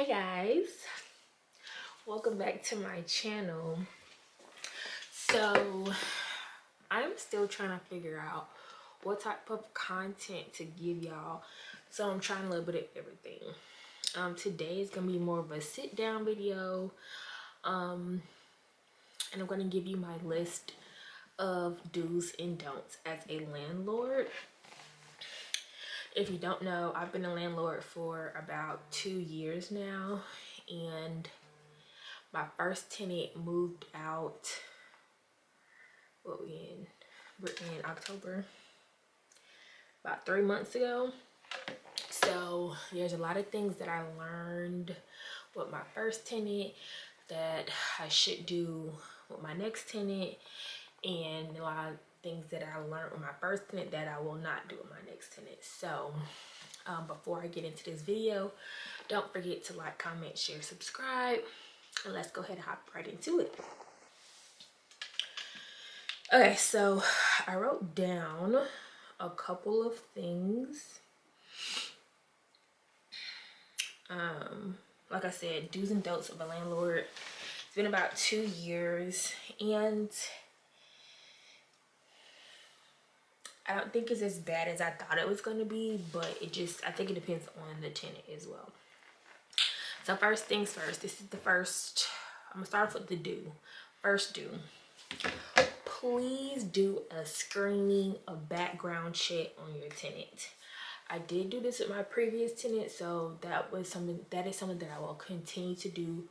Hi guys, welcome back to my channel. So I'm still trying to figure out what type of content to give y'all, so I'm trying a little bit of everything. Today is gonna be more of a sit down video, and I'm gonna give you my list of do's and don'ts as a landlord. If you don't know, I've been a landlord for about 2 years now, and my first tenant moved out. We're in October, about 3 months ago. So there's a lot of things that I learned with my first tenant that I should do with my next tenant, and a lot of things that I learned with my first tenant that I will not do with my next tenant. So before I get into this video, don't forget to like, comment, share, subscribe, and let's go ahead and hop right into it. Okay, so I wrote down a couple of things. Like I said, do's and don'ts of a landlord. It's been about 2 years, and I don't think it's as bad as I thought it was going to be, but I think it depends on the tenant as well. So first things first, this is the first, I'm gonna start off with the do. First do, please do a screening, a background check on your tenant. I did do this with my previous tenant, so that is something that I will continue to do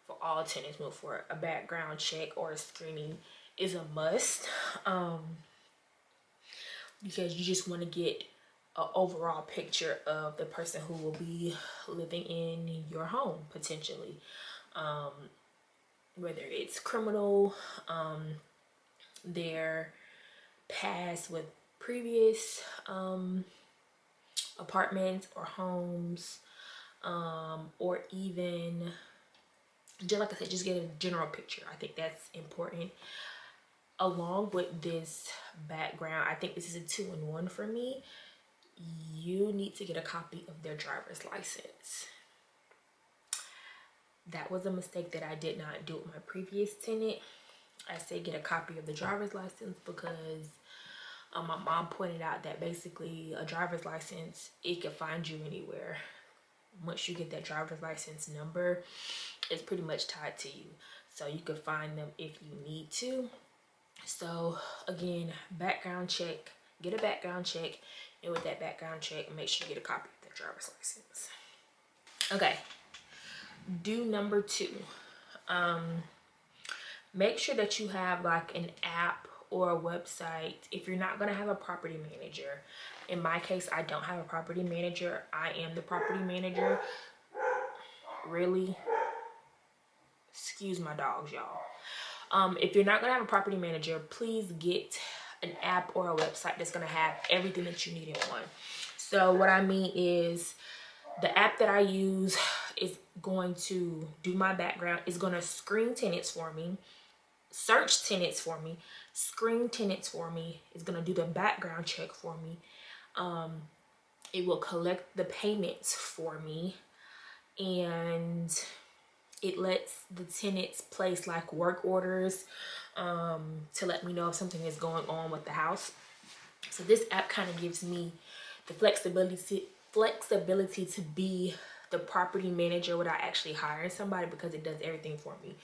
for all tenants moving forward. A background check or a screening is a must, because you just want to get an overall picture of the person who will be living in your home potentially, whether it's criminal, their past with previous apartments or homes, or even just like I said, just get a general picture. I think that's important. Along with this background, I think this is a 2-in-1 for me. You need to get a copy of their driver's license. That was a mistake that I did not do with my previous tenant. I said get a copy of the driver's license because my mom pointed out that basically a driver's license, it can find you anywhere. Once you get that driver's license number, it's pretty much tied to you, so you can find them if you need to. So again, background check, get a background check, and with that background check, make sure you get a copy of the driver's license. Okay, do number 2, make sure that you have like an app or a website. If you're not going to have a property manager, in my case, I don't have a property manager, I am the property manager. Really, excuse my dogs, y'all. If you're not going to have a property manager, please get an app or a website that's going to have everything that you need in one. So what I mean is, the app that I use is going to do my background, is going to screen tenants for me, search tenants for me, screen tenants for me, is going to do the background check for me. It will collect the payments for me, and it lets the tenants place like work orders to let me know if something is going on with the house. So this app kind of gives me the flexibility to be the property manager without actually hiring somebody, because it does everything for me.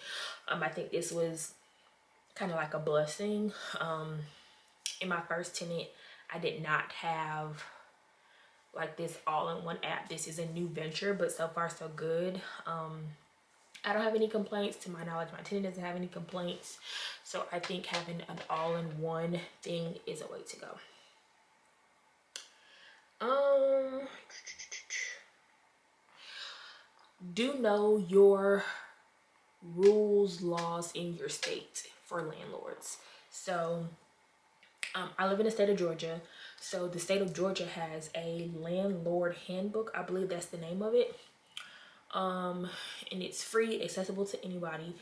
I think this was kind of like a blessing. In my first tenant, I did not have like this all-in-one app. This is a new venture, but so far so good. I don't have any complaints. To my knowledge, my tenant doesn't have any complaints. So I think having an all-in-one thing is a way to go. Do know your rules, laws in your state for landlords. So I live in the state of Georgia. So the state of Georgia has a landlord handbook. I believe that's the name of it. And it's free, accessible to anybody,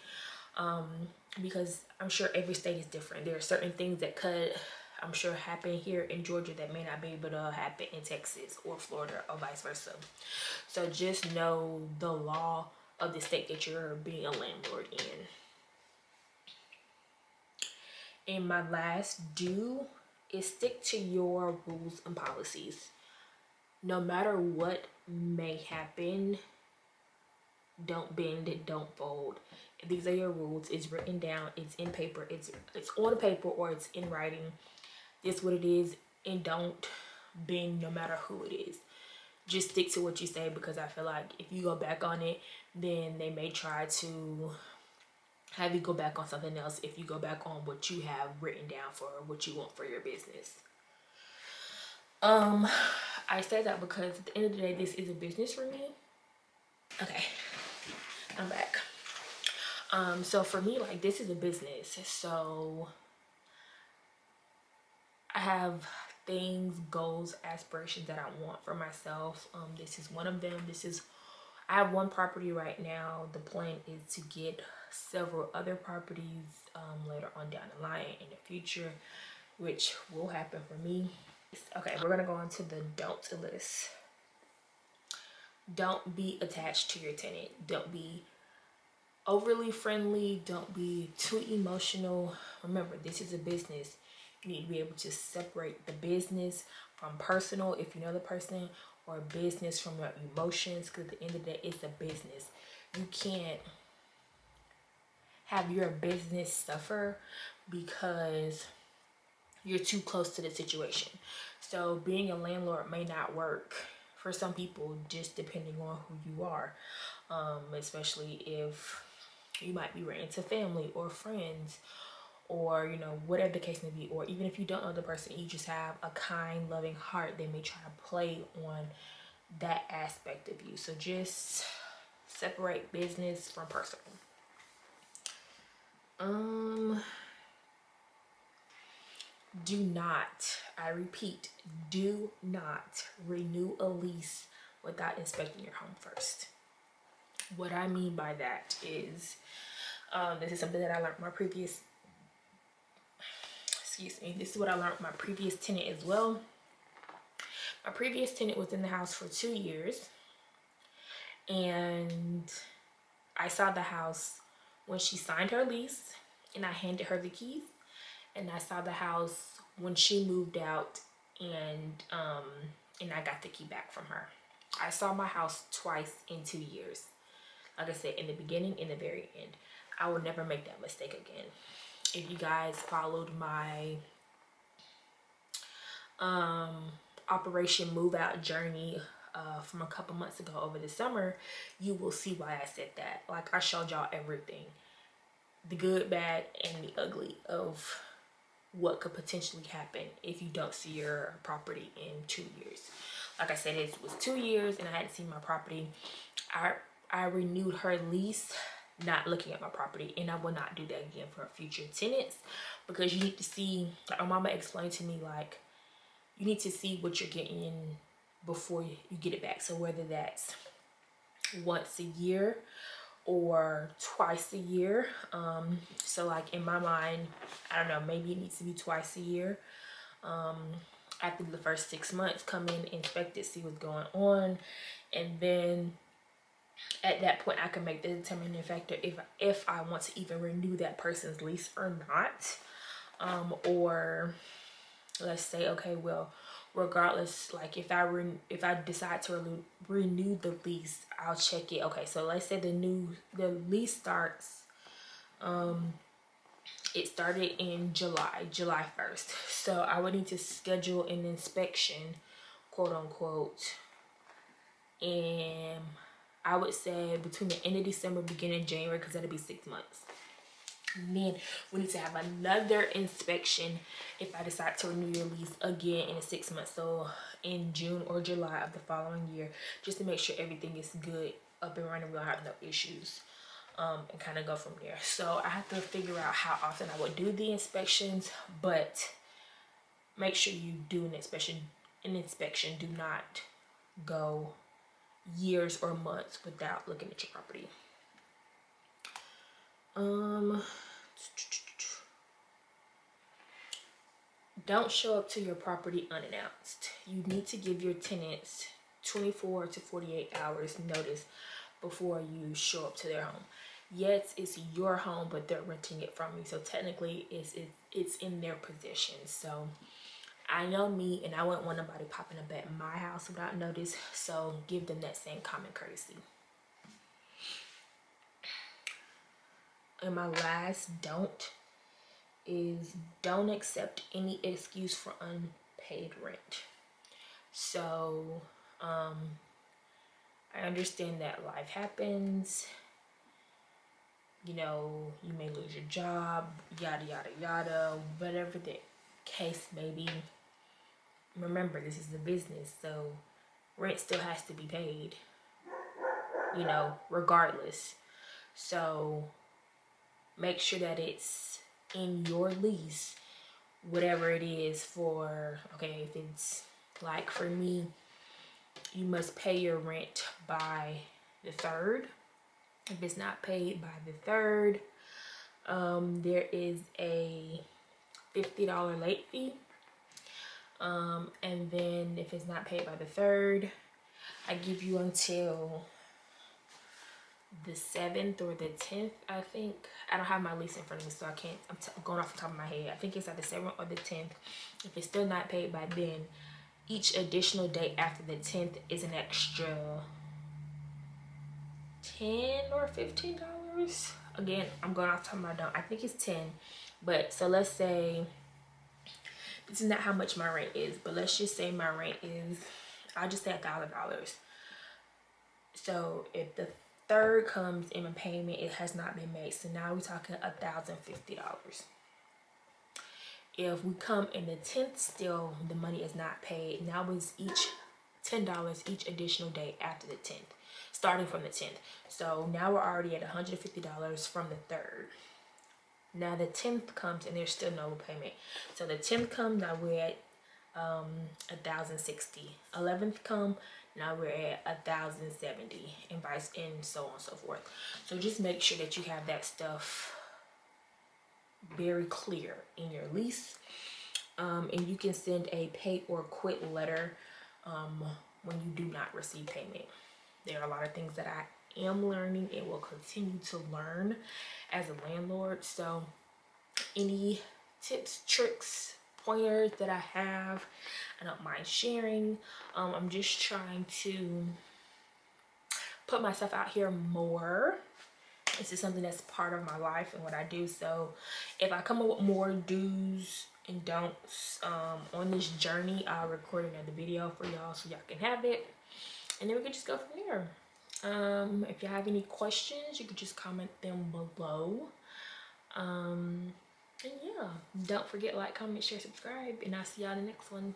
because I'm sure every state is different. There are certain things that could I'm sure happen here in Georgia that may not be able to happen in Texas or Florida or vice versa. So just know the law of the state that you're being a landlord in. And my last do is stick to your rules and policies. No matter what may happen, don't bend, don't fold. These are your rules. It's written down, it's in paper, it's on paper or it's in writing. This is what it is, and don't bend no matter who it is. Just stick to what you say, because I feel like if you go back on it, then they may try to have you go back on something else if you go back on what you have written down for what you want for your business. I say that because at the end of the day, this is a business for me. Okay, I'm back. So for me, like, this is a business. So I have things, goals, aspirations that I want for myself. This is one of them. I have one property right now. The plan is to get several other properties later on down the line in the future, which will happen for me. Okay, we're gonna go on to the don't list. Don't be attached to your tenant. Don't be overly friendly. Don't be too emotional. Remember, this is a business. You need to be able to separate the business from personal, if you know the person, or business from your emotions, because at the end of the day, it's a business. You can't have your business suffer because you're too close to the situation. So being a landlord may not work for some people, just depending on who you are, especially if you might be renting to family or friends, or you know, whatever the case may be. Or even if you don't know the person, you just have a kind, loving heart, they may try to play on that aspect of you. So just separate business from personal. Do not, I repeat, do not renew a lease without inspecting your home first. What I mean by that is, this is something that I learned my previous, this is what I learned my previous tenant as well. My previous tenant was in the house for 2 years, and I saw the house when she signed her lease and I handed her the keys, and I saw the house when she moved out and I got the key back from her. I saw my house twice in 2 years. Like I said, in the beginning, in the very end. I will never make that mistake again. If you guys followed my Operation Move Out journey from a couple months ago over the summer, you will see why I said that. Like, I showed y'all everything, the good, bad, and the ugly of what could potentially happen if you don't see your property in 2 years. Like I said, it was 2 years and I hadn't seen my property. I renewed her lease not looking at my property, and I will not do that again for future tenants, because you need to see, like my mama explained to me, like, you need to see what you're getting before you get it back. So whether that's once a year or twice a year, so like in my mind, I don't know, maybe it needs to be twice a year. After the first 6 months, come in, inspect it, see what's going on, and then at that point I can make the determining factor if I want to even renew that person's lease or not. Or let's say, okay, well, regardless, like if I decide to renew the lease, I'll check it. Okay, so let's say the lease starts, it started in July 1st. So I would need to schedule an inspection, quote unquote, and I would say between the end of December, beginning of January, because that'll be 6 months. And then we need to have another inspection if I decide to renew your lease again in 6 months. So in June or July of the following year, just to make sure everything is good, up and running, we don't have no issues, and kind of go from there. So I have to figure out how often I would do the inspections, but make sure you do an inspection. Do not go years or months without looking at your property. don't show up to your property unannounced. You need to give your tenants 24 to 48 hours notice before you show up to their home. Yes, it's your home, but they're renting it from you, so technically it's in their possession. So I know me, and I wouldn't want nobody popping up at my house without notice, so give them that same common courtesy. And my last don't is don't accept any excuse for unpaid rent. So I understand that life happens. You know, you may lose your job, yada yada yada, whatever the case may be. Remember, this is a business, so rent still has to be paid, you know, regardless. So make sure that it's in your lease, whatever it is. For, okay, if it's like for me, you must pay your rent by the 3rd. If it's not paid by the 3rd, there is a $50 late fee. And then if it's not paid by the 3rd, I give you until the 7th or the 10th, I think. I don't have my lease in front of me, so I can't, I'm going off the top of my head. I think it's at the 7th or the 10th. If it's still not paid by then, each additional day after the 10th is an extra $10 or $15. Again, I'm going off the top of my dome. I think it's 10. But so let's say, this is not how much my rent is, but let's just say my rent is, I'll just say $1,000. So if the 3rd comes in a payment, it has not been made. So now we're talking $1,050. If we come in the 10th, still the money is not paid. Now it's each $10 each additional day after the 10th, starting from the 10th. So now we're already at $150 from the 3rd. Now the 10th comes and there's still no payment. So the 10th comes, now we're at $1,060. 11th come, now we're at $1,070, and vice and so on and so forth. So just make sure that you have that stuff very clear in your lease. And you can send a pay or quit letter when you do not receive payment. There are a lot of things that I am learning and will continue to learn as a landlord. So any tips, tricks, pointers that I have, I don't mind sharing. I'm just trying to put myself out here more. This is something that's part of my life and what I do. So if I come up with more do's and don'ts on this journey, I'll record another video for y'all so y'all can have it, and then we can just go from there. If you have any questions, you could just comment them below. And yeah, don't forget, like, comment, share, subscribe, and I'll see y'all in the next one.